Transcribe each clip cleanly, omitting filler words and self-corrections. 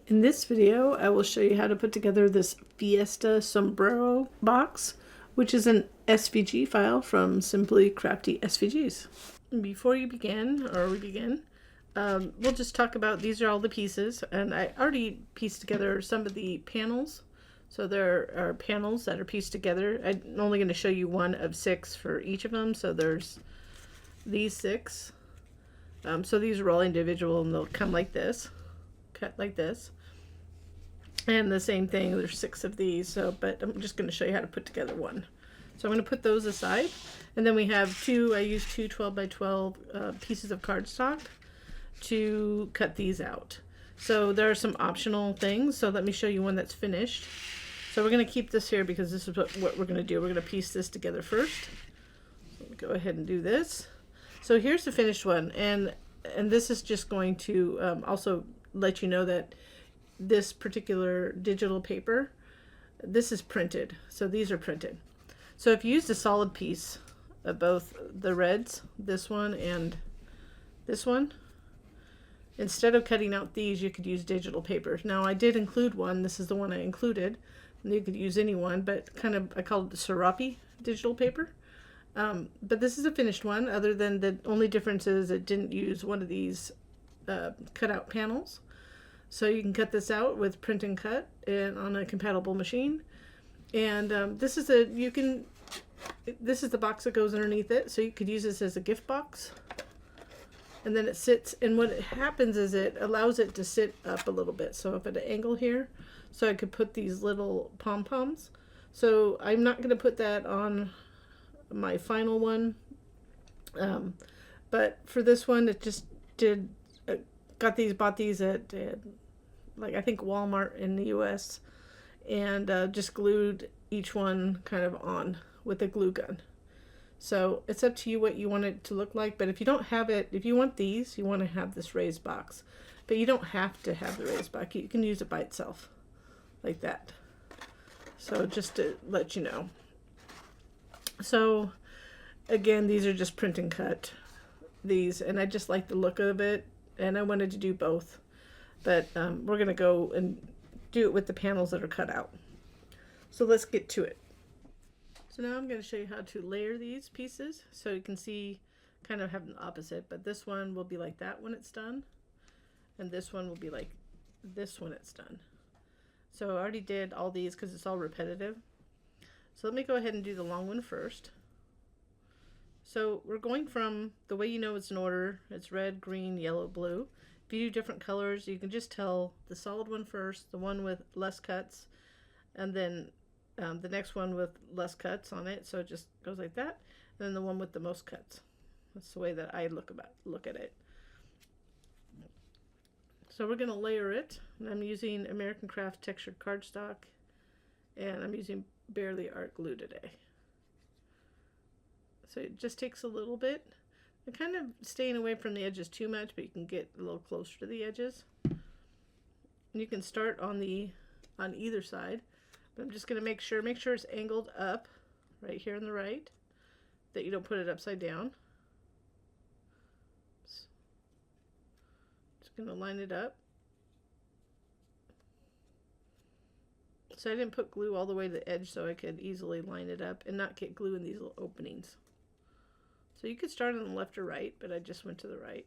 In this video, I will show you how to put together this Fiesta Sombrero box, which is an SVG file from Simply Crafty SVGs. Before we begin, we'll just talk about these are all the pieces, and I already pieced together some of the panels. So there are panels that are pieced together. I'm only going to show you one of 6 for each of them. So there's these 6. So these are all individual, and they'll come like this, cut like this. And the same thing, there's 6 of these, but I'm just going to show you how to put together one. So I'm going to put those aside. And then we have I used two 12 by 12 pieces of cardstock to cut these out. So there are some optional things. So let me show you one that's finished. So we're going to keep this here because this is what we're going to do. We're going to piece this together first. So let me go ahead and do this. So here's the finished one. And this is just going to also let you know that this particular digital paper, this is printed. So these are printed. So if you used a solid piece of both the reds, this one and this one, instead of cutting out these, you could use digital paper. Now I did include one. This is the one I included. And you could use any one, but I call it the syrupy digital paper. But this is a finished one, other than the only difference is it didn't use one of these cutout panels. So you can cut this out with print and cut and on a compatible machine. And this is the box that goes underneath it. So you could use this as a gift box. And then it sits, and what happens is it allows it to sit up a little bit. So up at an angle here, so I could put these little pom-poms. So I'm not going to put that on my final one. But for this one, it just did, bought these at like I think Walmart in the US, and just glued each one kind of on with a glue gun. So it's up to you what you want it to look like, but if you don't have it, if you want these, you want to have this raised box, but you don't have to have the raised box. You can use it by itself like that. So just to let you know. So again, these are just print and cut, these, and I just like the look of it, and I wanted to do both, but we're going to go and do it with the panels that are cut out. So let's get to it. So now I'm going to show you how to layer these pieces, so you can see kind of have an opposite, but this one will be like that when it's done, and this one will be like this when it's done. So I already did all these because it's all repetitive. So let me go ahead and do the long one first. So we're going from the way you know it's in order. It's red, green, yellow, blue. If you do different colors, you can just tell the solid one first, the one with less cuts, and then the next one with less cuts on it. So it just goes like that. And then the one with the most cuts. That's the way that I look at it. So we're going to layer it. And I'm using American Craft textured cardstock, and I'm using Barely Art glue today. So it just takes a little bit. I'm kind of staying away from the edges too much, but you can get a little closer to the edges. And you can start on either side. But I'm just going to make sure it's angled up right here on the right, that you don't put it upside down. Just going to line it up. So I didn't put glue all the way to the edge so I could easily line it up and not get glue in these little openings. So you could start on the left or right, but I just went to the right.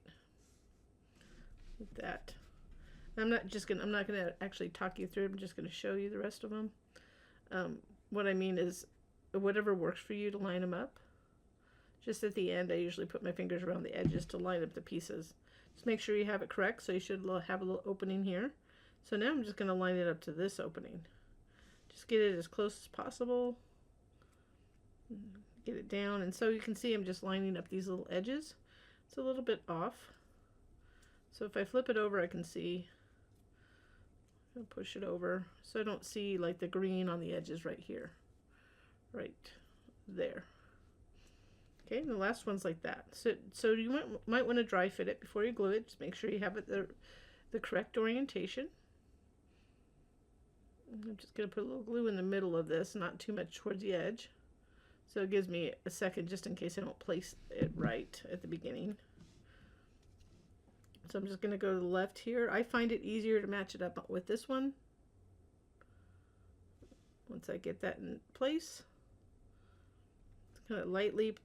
Like that. I'm not going to actually talk you through it. I'm just going to show you the rest of them. What I mean is whatever works for you to line them up. Just at the end, I usually put my fingers around the edges to line up the pieces. Just make sure you have it correct. So you should have a little opening here. So now I'm just going to line it up to this opening. Just get it as close as possible. Get it down. And so you can see I'm just lining up these little edges. It's a little bit off. So if I flip it over, I can see. I'll push it over so I don't see like the green on the edges right here. Right there. Okay, and the last one's like that. So you might want to dry fit it before you glue it. Just make sure you have it the correct orientation. I'm just going to put a little glue in the middle of this, not too much towards the edge. So it gives me a second just in case I don't place it right at the beginning. So I'm just going to go to the left here. I find it easier to match it up with this one. Once I get that in place, just kind of lightly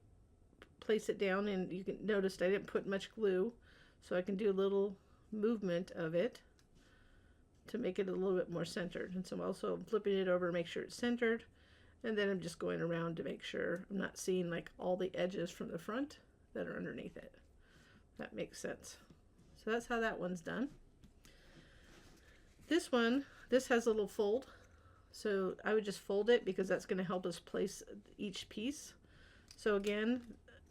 place it down, and you can notice I didn't put much glue, so I can do a little movement of it to make it a little bit more centered. And so I'm also flipping it over to make sure it's centered, and then I'm just going around to make sure I'm not seeing like all the edges from the front that are underneath it. That makes sense. So that's how that one's done. This one, this has a little fold, so I would just fold it because that's going to help us place each piece. So again,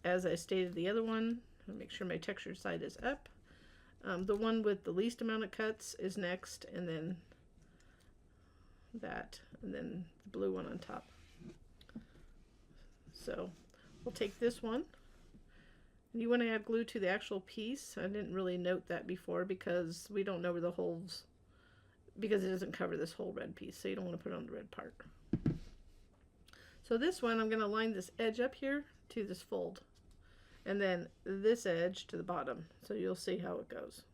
as I stated the other one, I'll make sure my texture side is up. The one with the least amount of cuts is next, and then that, and then the blue one on top. So we'll take this one. You want to add glue to the actual piece. I didn't really note that before because we don't know where the holes, because it doesn't cover this whole red piece, so you don't want to put it on the red part. So this one, I'm going to line this edge up here to this fold, and then this edge to the bottom, so you'll see how it goes.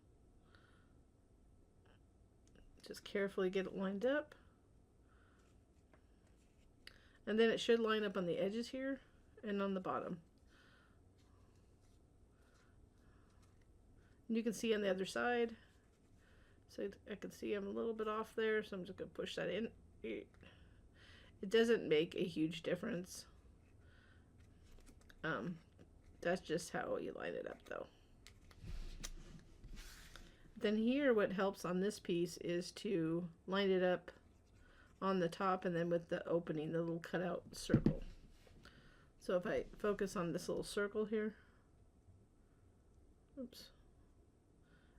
Just carefully get it lined up, and then it should line up on the edges here and on the bottom. And you can see on the other side, so I can see I'm a little bit off there, so I'm just going to push that in. It doesn't make a huge difference. That's just how you line it up though. Then here, what helps on this piece is to line it up on the top and then with the opening, the little cutout circle. So if I focus on this little circle here, oops,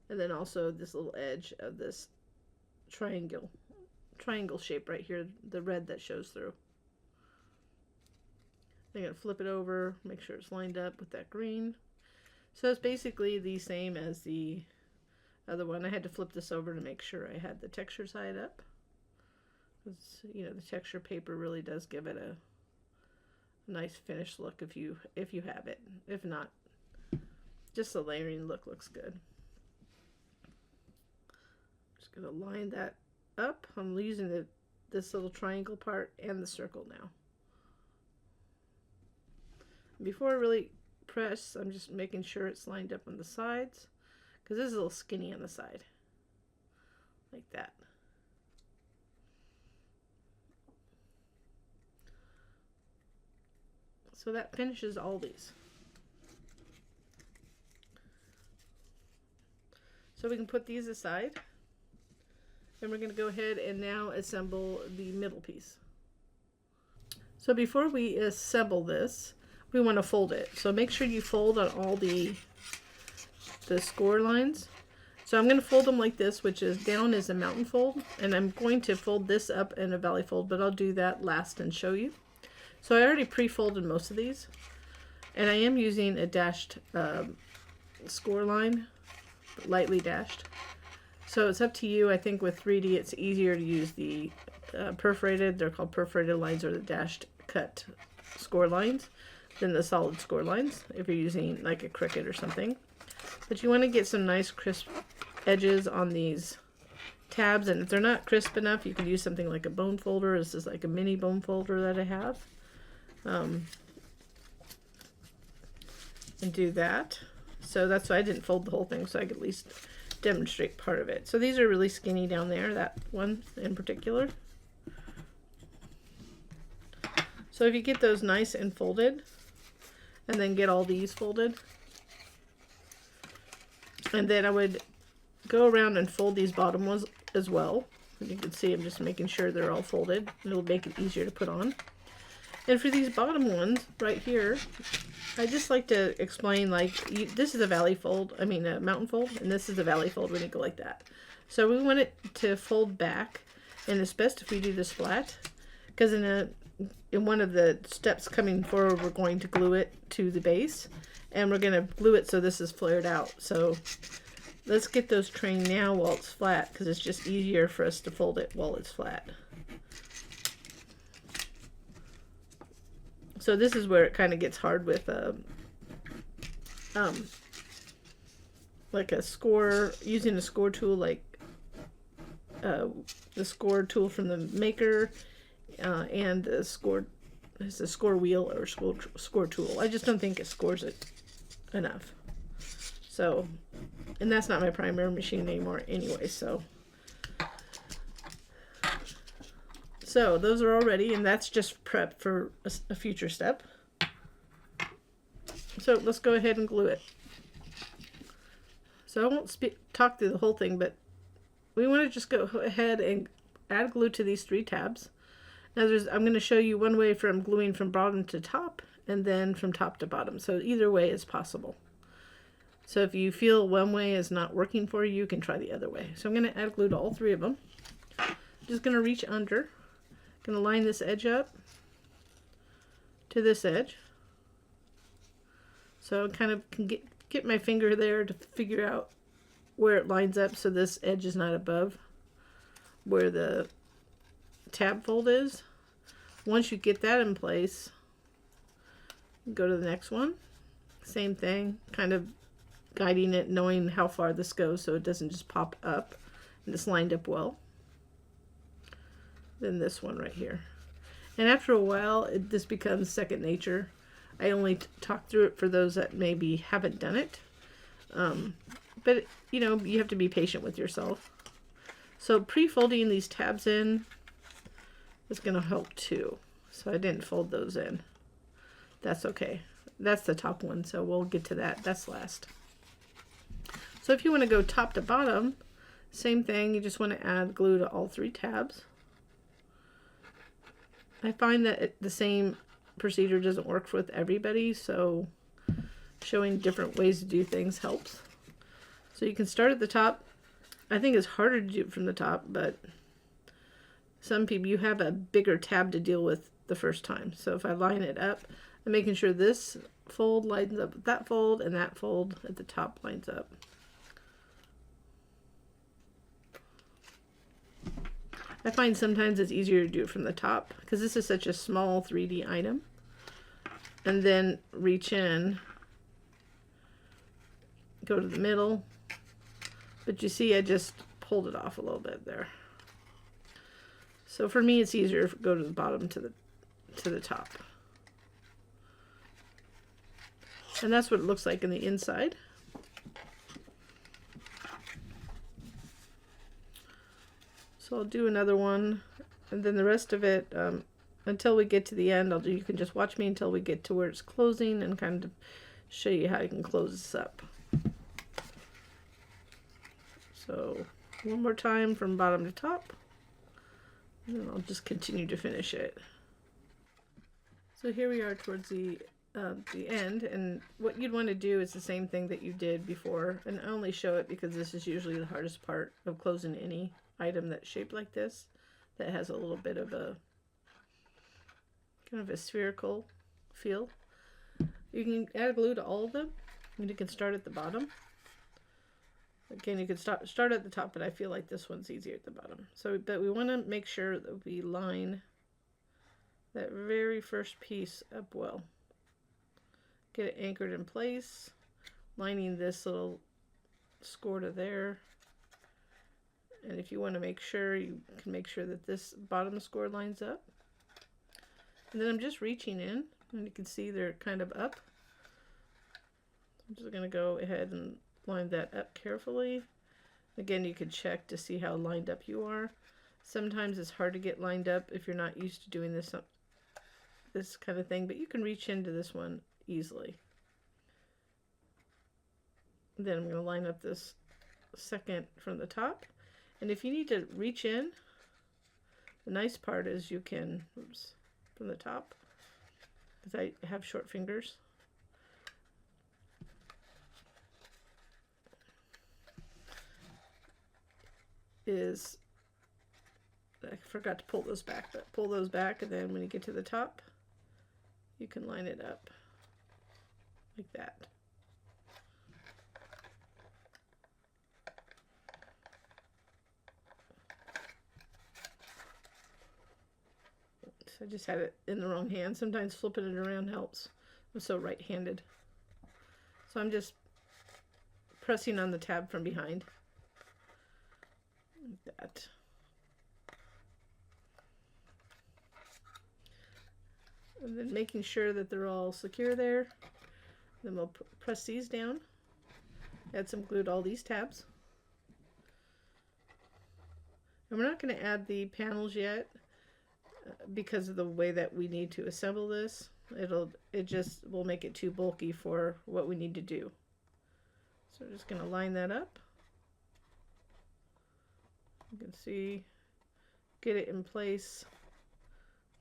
and then also this little edge of this triangle shape right here, the red that shows through. I'm going to flip it over, make sure it's lined up with that green. So it's basically the same as the other one. I had to flip this over to make sure I had the texture side up, because you know the texture paper really does give it a nice finished look if you have it. If not, just the layering look looks good. Just going to line that up. I'm using this little triangle part and the circle now. Before I really press, I'm just making sure it's lined up on the sides, because this is a little skinny on the side, like that. So that finishes all these. So we can put these aside, and we're going to go ahead and now assemble the middle piece. So before we assemble this, we want to fold it. So make sure you fold on all the score lines. So I'm going to fold them like this, which is down is a mountain fold, and I'm going to fold this up in a valley fold, but I'll do that last and show you. So I already pre-folded most of these, and I am using a dashed score line, lightly dashed. So it's up to you. I think with 3D it's easier to use the perforated, they're called perforated lines, or the dashed cut score lines, than the solid score lines if you're using like a Cricut or something. But you want to get some nice crisp edges on these tabs, and if they're not crisp enough, you could use something like a bone folder. This is like a mini bone folder that I have, and do that. So that's why I didn't fold the whole thing, so I could at least demonstrate part of it. So these are really skinny down there, that one in particular. So if you get those nice and folded, and then get all these folded, and then I would go around and fold these bottom ones as well. And you can see I'm just making sure they're all folded. It'll make it easier to put on. And for these bottom ones right here, I just like to explain, like, this is a valley fold, I mean a mountain fold, and this is a valley fold when you go like that. So we want it to fold back, and it's best if we do this flat, because in one of the steps coming forward, we're going to glue it to the base, and we're going to glue it so this is flared out. So let's get those trained now while it's flat, because it's just easier for us to fold it while it's flat. So this is where it kind of gets hard with like a score, using a score tool like the score tool from the maker, and the score, it's a score wheel or score tool. I just don't think it scores it enough. So, and that's not my primary machine anymore anyway, so those are all ready, and that's just prep for a future step. So let's go ahead and glue it. So I won't talk through the whole thing, but we want to just go ahead and add glue to these 3 tabs. Now I'm going to show you one way from gluing from bottom to top, and then from top to bottom. So either way is possible. So if you feel one way is not working for you, you can try the other way. So I'm going to add glue to all 3 of them. Just going to reach under. Going to line this edge up to this edge. So I kind of can get my finger there to figure out where it lines up, so this edge is not above where the tab fold is. Once you get that in place, go to the next one. Same thing, kind of guiding it, knowing how far this goes so it doesn't just pop up, and it's lined up well. Then this one right here. And after a while, this becomes second nature. I only talk through it for those that maybe haven't done it. But, you know, you have to be patient with yourself. So pre-folding these tabs in is going to help too. So I didn't fold those in. That's okay. That's the top one, so we'll get to that. That's last. So if you want to go top to bottom, same thing. You just want to add glue to all 3 tabs. I find that the same procedure doesn't work with everybody, so showing different ways to do things helps. So you can start at the top. I think it's harder to do it from the top, but some people, you have a bigger tab to deal with the first time. So if I line it up, I'm making sure this fold lines up with that fold, and that fold at the top lines up. I find sometimes it's easier to do it from the top because this is such a small 3D item. And then reach in, go to the middle. But you see I just pulled it off a little bit there. So for me it's easier to go to the bottom to the top. And that's what it looks like in the inside. So I'll do another one, and then the rest of it, until we get to the end, you can just watch me until we get to where it's closing and kind of show you how you can close this up. So one more time from bottom to top, and then I'll just continue to finish it. So here we are towards the end, and what you'd want to do is the same thing that you did before, and I only show it because this is usually the hardest part of closing any item that's shaped like this, that has a little bit of a kind of a spherical feel. You can add glue to all of them, and you can start at the bottom. Again, you can start at the top, but I feel like this one's easier at the bottom. So, but we want to make sure that we line that very first piece up well. Get it anchored in place, lining this little score to there. And if you want to make sure, you can make sure that this bottom score lines up. And then I'm just reaching in, and you can see they're kind of up. I'm just going to go ahead and line that up carefully. Again, you could check to see how lined up you are. Sometimes it's hard to get lined up if you're not used to doing this kind of thing, but you can reach into this one easily. Then I'm going to line up this second from the top. And if you need to reach in, the nice part is you can, from the top, because I have short fingers. I forgot to pull those back, but pull those back, and then when you get to the top, you can line it up like that. I just had it in the wrong hand. Sometimes flipping it around helps. I'm so right-handed. So I'm just pressing on the tab from behind. Like that. And then making sure that they're all secure there. Then we'll press these down. Add some glue to all these tabs. And we're not going to add the panels yet because of the way that we need to assemble this. It just will make it too bulky for what we need to do. So we're just going to line that up. You can see, get it in place,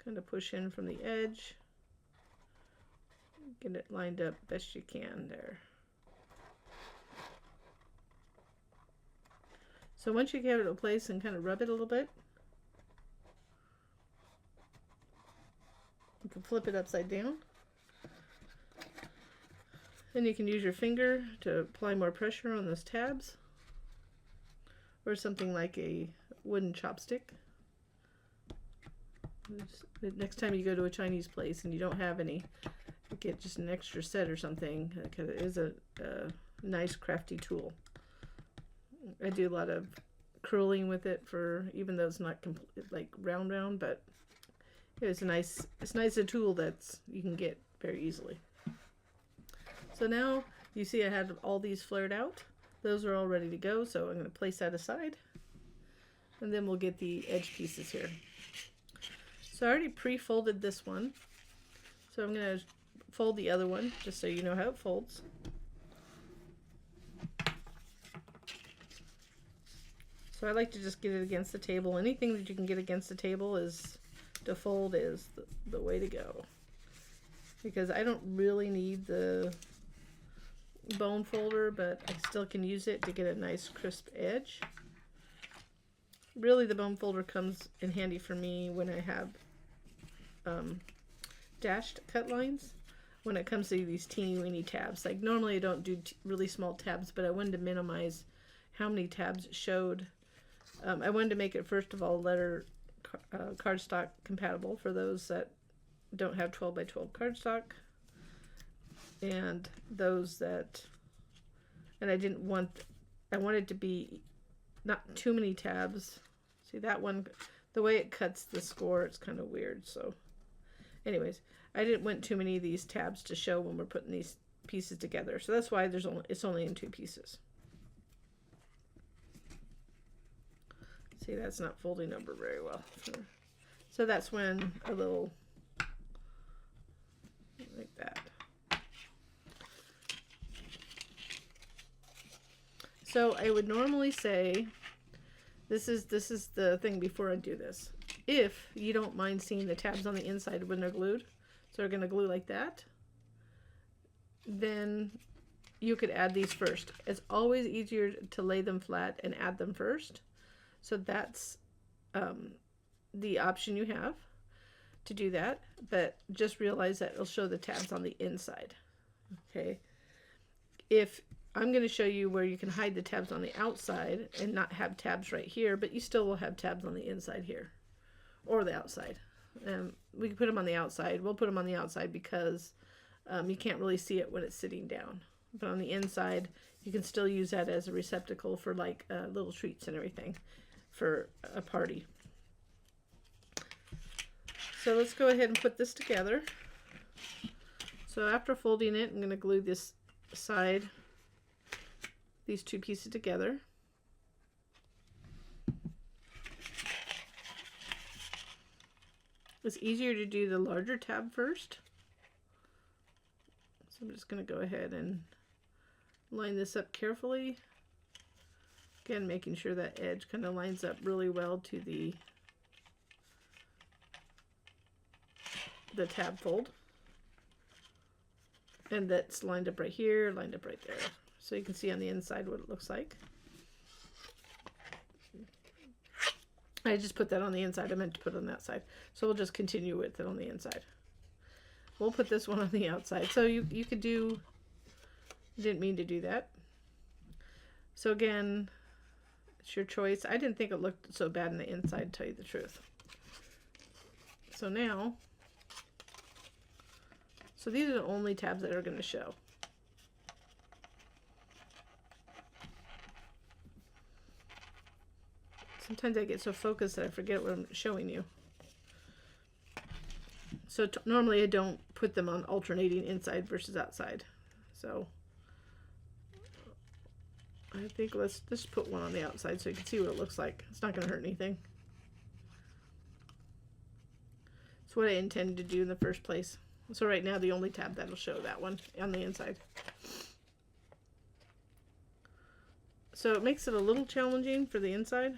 kind of push in from the edge, get it lined up best you can there. So once you get it in place and kind of rub it a little bit, you can flip it upside down. Then you can use your finger to apply more pressure on those tabs, or something like a wooden chopstick. Next time you go to a Chinese place and you don't have any, get just an extra set or something, because it is a nice crafty tool. I do a lot of curling with it, for even though it's not like round, but it's nice a tool that's you can get very easily. So now you see I had all these flared out. Those are all ready to go, so I'm going to place that aside. And then we'll get the edge pieces here. So I already pre-folded this one. So I'm going to fold the other one, just so you know how it folds. So I like to just get it against the table. Anything that you can get against the table to fold is the way to go. Because I don't really need the bone folder, but I still can use it to get a nice crisp edge. Really, the bone folder comes in handy for me when I have dashed cut lines. When it comes to these teeny weeny tabs, like normally I don't do really small tabs, but I wanted to minimize how many tabs it showed. I wanted to make it, first of all, letter cardstock compatible for those that don't have 12 by 12 cardstock, and those that, and I wanted to be not too many tabs. See that one, the way it cuts the score, it's kind of weird. So anyways, I didn't want too many of these tabs to show when we're putting these pieces together. So that's why it's only in 2 pieces. See, that's not folding over very well. So that's when a little like that. So I would normally say, this is the thing before I do this. If you don't mind seeing the tabs on the inside when they're glued, so we're going to glue like that, then you could add these first. It's always easier to lay them flat and add them first. So that's the option you have to do that, but just realize that it'll show the tabs on the inside. Okay, if I'm going to show you where you can hide the tabs on the outside and not have tabs right here, but you still will have tabs on the inside here or the outside. We can put them on the outside. We'll put them on the outside because you can't really see it when it's sitting down. But on the inside, you can still use that as a receptacle for like little treats and everything for a party. So let's go ahead and put this together. So after folding it, I'm going to glue this side, these 2 pieces together. It's easier to do the larger tab first. So I'm just going to go ahead and line this up carefully. Again, making sure that edge kind of lines up really well to the tab fold. And that's lined up right here, lined up right there. So you can see on the inside what it looks like. I just put that on the inside. I meant to put it on that side. So we'll just continue with it on the inside. We'll put this one on the outside. So you could do, didn't mean to do that. So again, it's your choice. I didn't think it looked so bad on the inside, to tell you the truth. So now, so these are the only tabs that are going to show. Sometimes I get so focused that I forget what I'm showing you. So normally I don't put them on alternating inside versus outside. So I think let's just put one on the outside so you can see what it looks like. It's not going to hurt anything. It's what I intended to do in the first place. So right now the only tab that'll show that one on the inside. So it makes it a little challenging for the inside.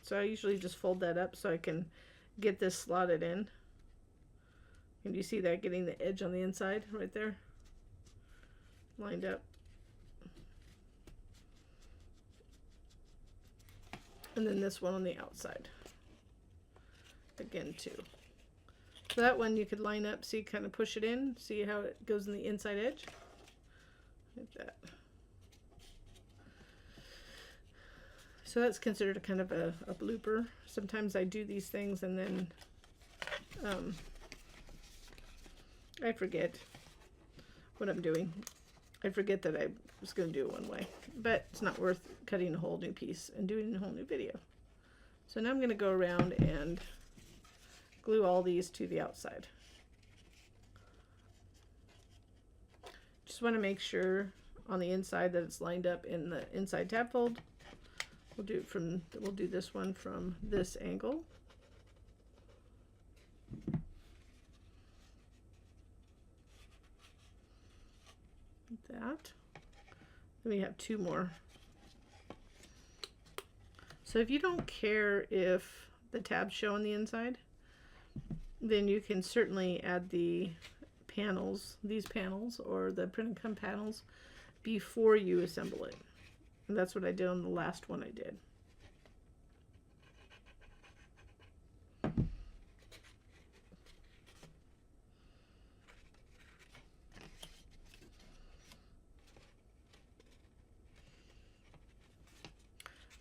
So I usually just fold that up so I can get this slotted in. And you see that getting the edge on the inside right there? Lined up. And then this one on the outside. Again too. So that one you could line up, see, kind of push it in, see how it goes in the inside edge. Like that. So that's considered a kind of a blooper. Sometimes I do these things and then I forget what I'm doing. I forget that I was going to do it one way. But it's not worth cutting a whole new piece and doing a whole new video. So now I'm going to go around and glue all these to the outside. Just want to make sure on the inside that it's lined up in the inside tab fold. We'll do this one from this angle. Like that. Then we have two more. So if you don't care if the tabs show on the inside, then you can certainly add the panels, these panels, or the print and come panels before you assemble it. And that's what I did on the last one I did. I'm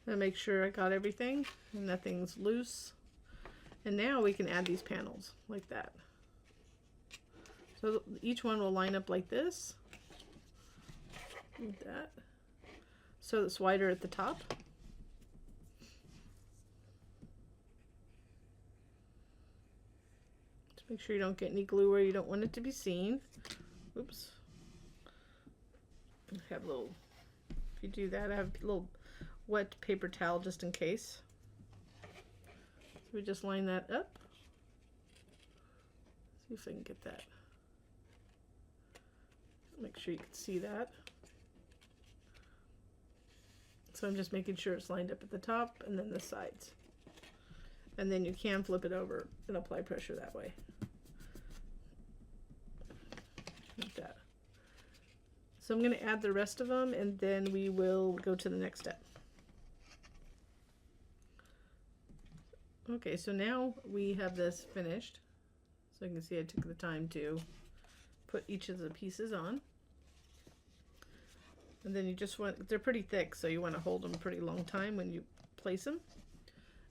gonna make sure I got everything and nothing's loose. And now we can add these panels like that. So each one will line up like this. Like that. So it's wider at the top. Just make sure you don't get any glue where you don't want it to be seen. Oops. I have a little, if you do that, I have a little wet paper towel just in case. So we just line that up. See if I can get that. Make sure you can see that. So I'm just making sure it's lined up at the top and then the sides. And then you can flip it over and apply pressure that way. Like that. So I'm going to add the rest of them and then we will go to the next step. Okay, so now we have this finished. So you can see I took the time to put each of the pieces on. And then you just want, they're pretty thick, so you want to hold them a pretty long time when you place them.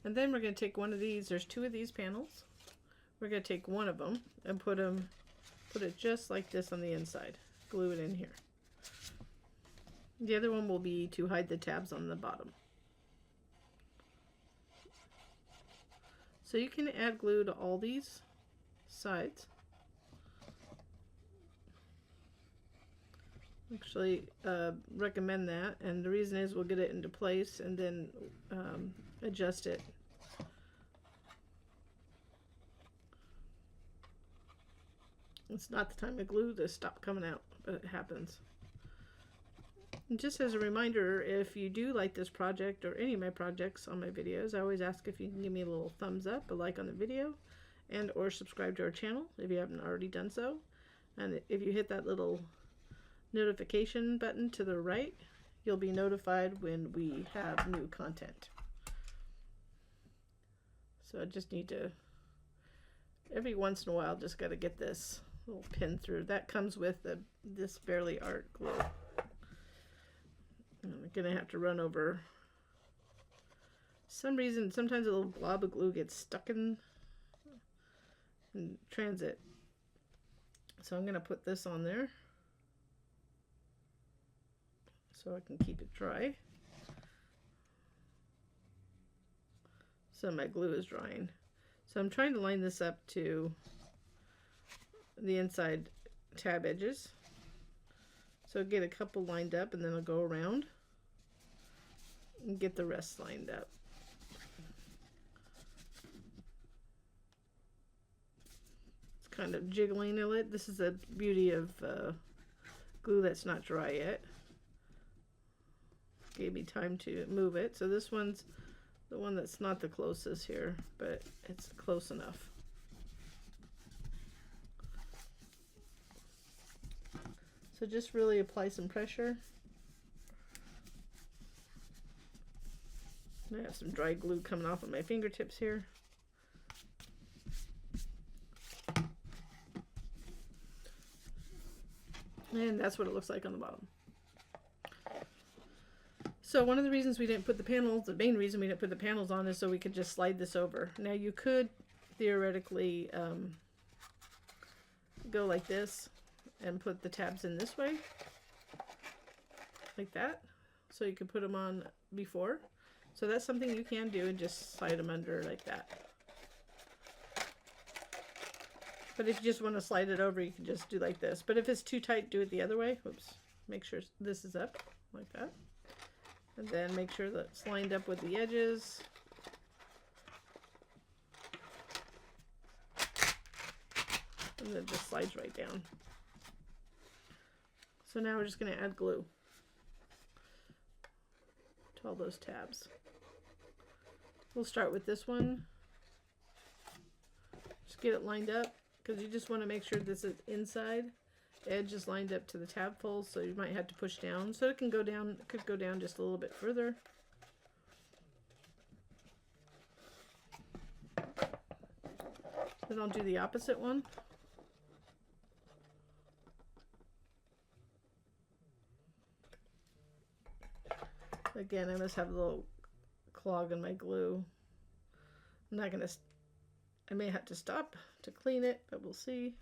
And then we're going to take one of these, there's two of these panels. We're going to take one of them and put it just like this on the inside. Glue it in here. The other one will be to hide the tabs on the bottom. So you can add glue to all these sides. Actually, recommend that, and the reason is we'll get it into place and then adjust it. It's not the time to glue this stop coming out, but it happens. And just as a reminder, if you do like this project or any of my projects on my videos, I always ask if you can give me a little thumbs up, a like on the video, and or subscribe to our channel if you haven't already done so. And if you hit that little notification button to the right, you'll be notified when we have new content. So I just need to, every once in a while, just got to get this little pin through. That comes with this Barely Art glue. I'm gonna have to run over. Some reason, sometimes a little blob of glue gets stuck in transit. So I'm gonna put this on there so I can keep it dry. So my glue is drying. So I'm trying to line this up to the inside tab edges. So get a couple lined up and then I'll go around and get the rest lined up. It's kind of jiggling a little. This is the beauty of glue that's not dry yet. Gave me time to move it. So this one's the one that's not the closest here, but it's close enough. So just really apply some pressure. I have some dry glue coming off of my fingertips here. And that's what it looks like on the bottom. So one of the reasons we didn't put the panels, the main reason we didn't put the panels on, is so we could just slide this over. Now you could theoretically go like this and put the tabs in this way, like that. So you could put them on before. So that's something you can do, and just slide them under like that. But if you just want to slide it over, you can just do like this. But if it's too tight, do it the other way. Oops. Make sure this is up like that. And then make sure that it's lined up with the edges. And then it just slides right down. So now we're just going to add glue to all those tabs. We'll start with this one. Just get it lined up, because you just want to make sure this is inside edge is lined up to the tab folds, so you might have to push down. So it can go down, it could go down just a little bit further. Then I'll do the opposite one. Again, I must have a little clog in my glue. I'm not gonna, I may have to stop to clean it, but we'll see.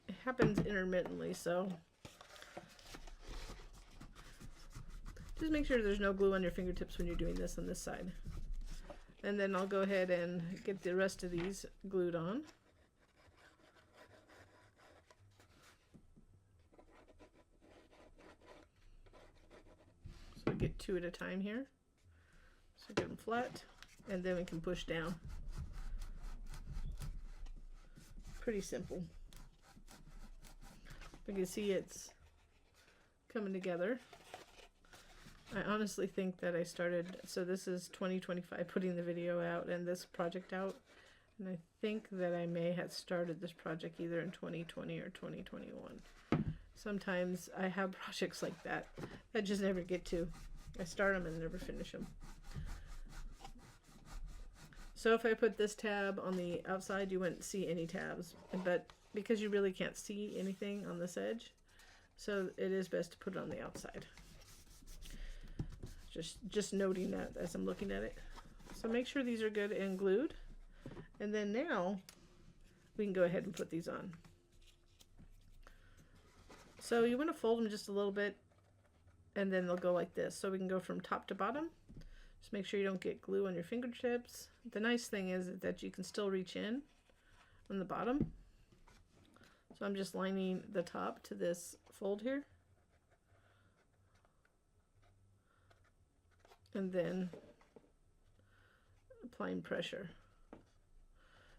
It happens intermittently, so just make sure there's no glue on your fingertips when you're doing this on this side. And then I'll go ahead and get the rest of these glued on. So get two at a time here. So get them flat, and then we can push down. Pretty simple. You can see it's coming together. I honestly think that I started, so this is 2025 putting the video out and this project out, and I think that I may have started this project either in 2020 or 2021. Sometimes I have projects like that I just never get to. I start them and never finish them. So if I put this tab on the outside, you wouldn't see any tabs, but because you really can't see anything on this edge, so it is best to put it on the outside. Just noting that as I'm looking at it. So make sure these are good and glued, and then now we can go ahead and put these on. So you want to fold them just a little bit, and then they'll go like this. So we can go from top to bottom. Just make sure you don't get glue on your fingertips. The nice thing is that you can still reach in on the bottom. So I'm just lining the top to this fold here. And then applying pressure.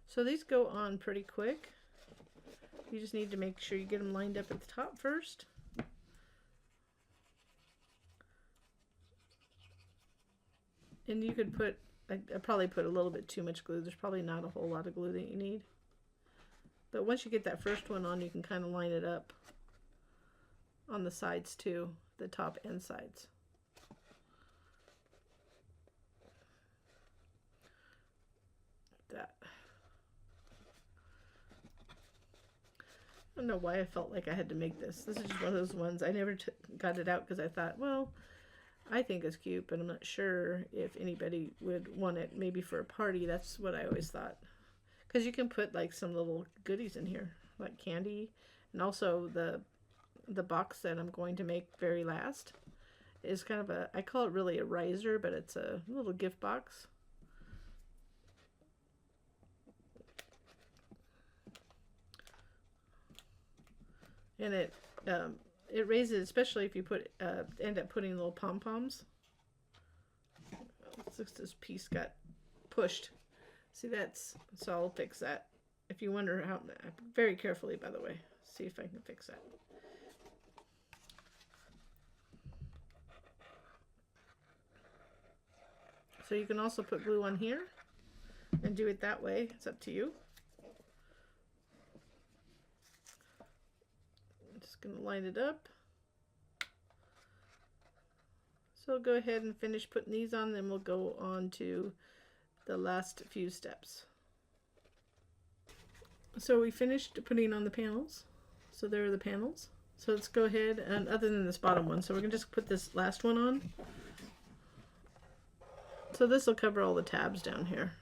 So these go on pretty quick. You just need to make sure you get them lined up at the top first. And you could put, I probably put a little bit too much glue. There's probably not a whole lot of glue that you need. But once you get that first one on, you can kind of line it up on the sides too, the top and sides. That. I don't know why I felt like I had to make this. This is just one of those ones. I never got it out because I thought, well, I think it's cute, but I'm not sure if anybody would want it maybe for a party. That's what I always thought. Because you can put like some little goodies in here, like candy. And also the box that I'm going to make very last is kind of a, I call it really a riser, but it's a little gift box. And it raises, especially if you put end up putting little pom-poms. This piece got pushed. See, so I'll fix that. If you wonder how, very carefully, by the way, see if I can fix that. So you can also put glue on here and do it that way. It's up to you. I'm just going to line it up. So go ahead and finish putting these on, then we'll go on to the last few steps. So we finished putting on the panels. So there are the panels. So let's go ahead, and other than this bottom one, so we're going to just put this last one on. So this will cover all the tabs down here.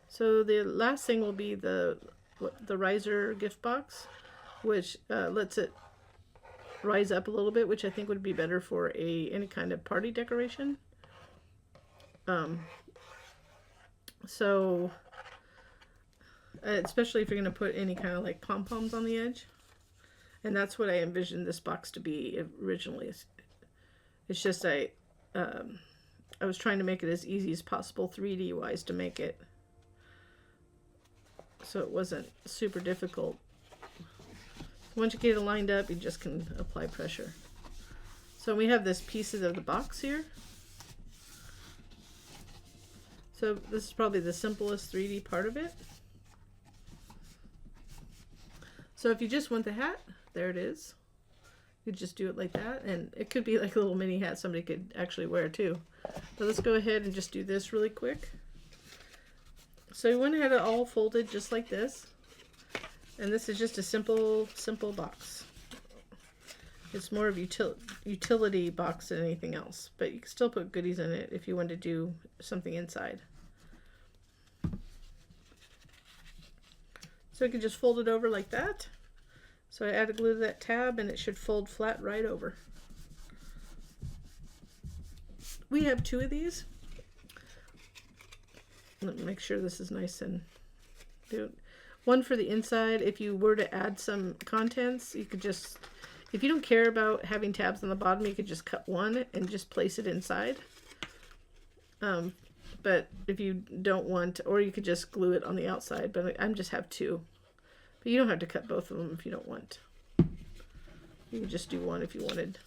So the last thing will be the riser gift box, which lets it rise up a little bit, which I think would be better for any kind of party decoration. So especially if you're going to put any kind of like pom-poms on the edge. And that's what I envisioned this box to be originally. It's just I was trying to make it as easy as possible 3D wise to make it, so it wasn't super difficult. Once you get it lined up, you just can apply pressure. So we have this pieces of the box here. So this is probably the simplest 3D part of it. So if you just want the hat, there it is. You just do it like that, and it could be like a little mini hat somebody could actually wear too. But let's go ahead and just do this really quick. So you went ahead and all folded just like this. And this is just a simple box. It's more of utility box than anything else, but you can still put goodies in it if you want to do something inside. So you can just fold it over like that. So I added glue to that tab and it should fold flat right over. We have 2 of these. Let me make sure this is nice and good. One for the inside. If you were to add some contents, you could just, if you don't care about having tabs on the bottom, you could just cut one and just place it inside. But if you don't want, or you could just glue it on the outside, but I just have 2. But you don't have to cut both of them if you don't want. You could just do one if you wanted,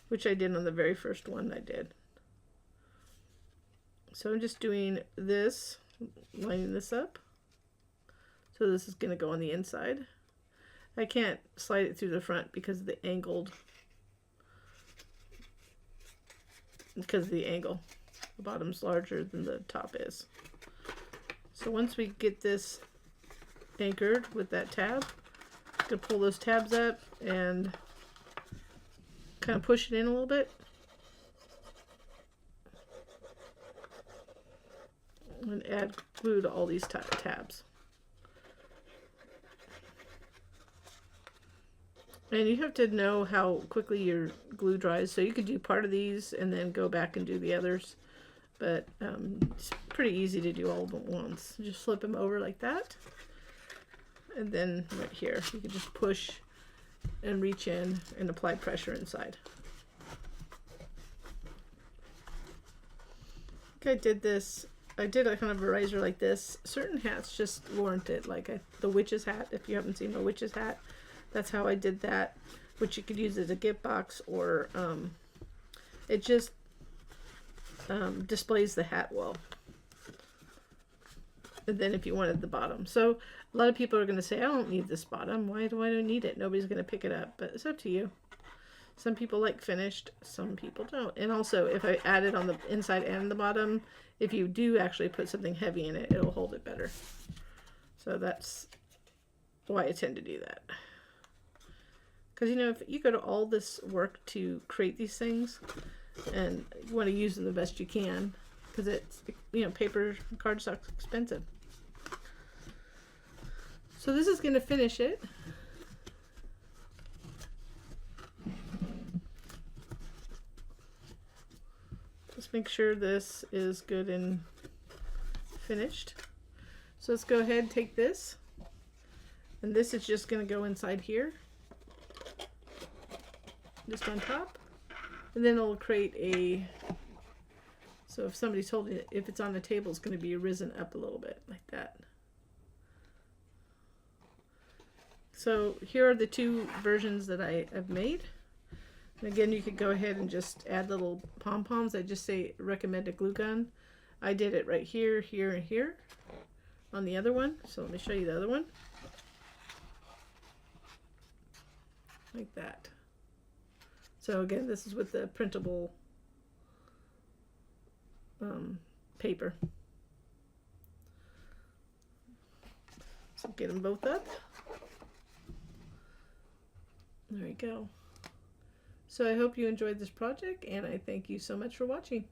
which I did on the very first one I did. So I'm just doing this, lining this up. So this is going to go on the inside. I can't slide it through the front because of the angle. The bottom's larger than the top is. So once we get this anchored with that tab, I'm going to pull those tabs up and kind of push it in a little bit. And add glue to all these tabs. And you have to know how quickly your glue dries, so you could do part of these and then go back and do the others. But it's pretty easy to do all of them at once. Just flip them over like that. And then right here, you can just push and reach in and apply pressure inside. Okay, I did a kind of a riser like this. Certain hats just warrant it, like the witch's hat. If you haven't seen my witch's hat, that's how I did that, which you could use as a gift box, or it just displays the hat well. And then if you wanted the bottom. So a lot of people are going to say, I don't need this bottom. Why do I need it? Nobody's going to pick it up, but it's up to you. Some people like finished, some people don't. And also, if I add it on the inside and the bottom, if you do actually put something heavy in it, it'll hold it better. So that's why I tend to do that. Because, you know, if you go to all this work to create these things, and you want to use them the best you can, because it's, you know, paper cardstock's expensive. So this is going to finish it. Just make sure this is good and finished. So let's go ahead and take this, and this is just going to go inside here, just on top, and then it'll create a, so if somebody's holding it, if it's on the table, it's going to be risen up a little bit like that. So here are the two versions that I have made. And again, you could go ahead and just add little pom-poms. I just say recommend a glue gun. I did it right here, here, and here on the other one. So let me show you the other one. Like that. So again, this is with the printable paper. So get them both up. There we go. So I hope you enjoyed this project, and I thank you so much for watching.